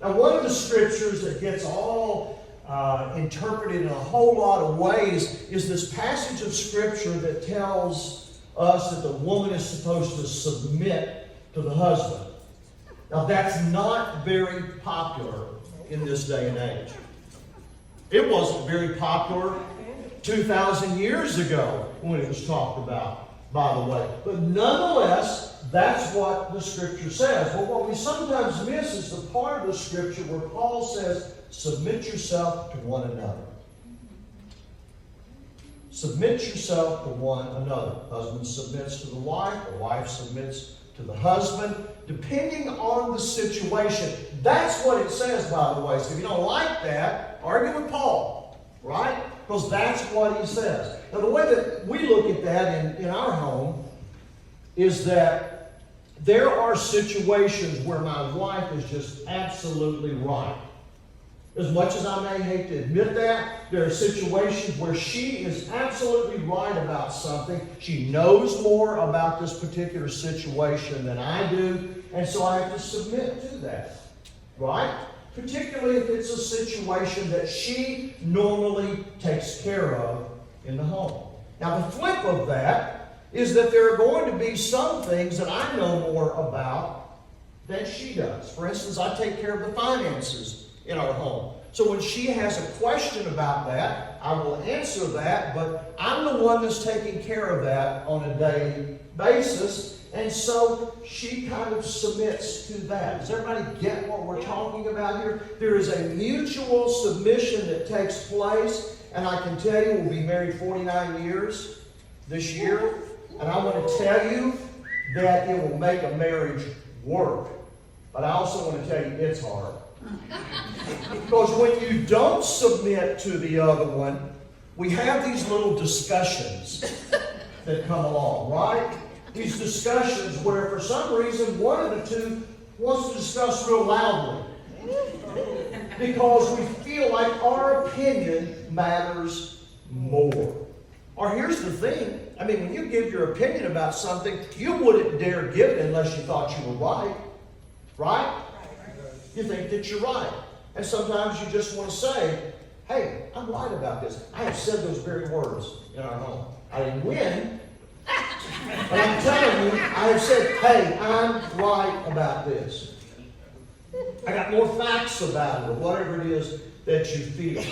Now, one of the scriptures that gets all interpreted in a whole lot of ways is this passage of scripture that tells us that the woman is supposed to submit to the husband. Now, that's not very popular in this day and age. It wasn't very popular 2,000 years ago when it was talked about, by the way. But nonetheless, that's what the scripture says. But what we sometimes miss is the part of the scripture where Paul says, submit yourself to one another. Submit yourself to one another. Husband submits to the wife submits to the husband, depending on the situation. That's what it says, by the way. So if you don't like that, argue with Paul, right? Because that's what he says. Now, the way that we look at that in our home is that there are situations where my wife is just absolutely right. As much as I may hate to admit that, there are situations where she is absolutely right about something. She knows more about this particular situation than I do, and so I have to submit to that, right? Particularly if it's a situation that she normally takes care of in the home. Now, the flip of that is that there are going to be some things that I know more about than she does. For instance, I take care of the finances in our home. So when she has a question about that, I will answer that, but I'm the one that's taking care of that on a daily basis, and so she kind of submits to that. Does everybody get what we're talking about here? There is a mutual submission that takes place, and I can tell you we'll be married 49 years this year, and I want to tell you that it will make a marriage work. But I also want to tell you it's hard. Because when you don't submit to the other one, we have these little discussions that come along, right? These discussions where for some reason one of the two wants to discuss real loudly. Because we feel like our opinion matters more. Or here's the thing. I mean, when you give your opinion about something, you wouldn't dare give it unless you thought you were right. Right? You think that you're right. And sometimes you just want to say, hey, I'm right about this. I have said those very words in our home. I didn't win. But I'm telling you, I have said, hey, I'm right about this. I got more facts about it, or whatever it is that you feel.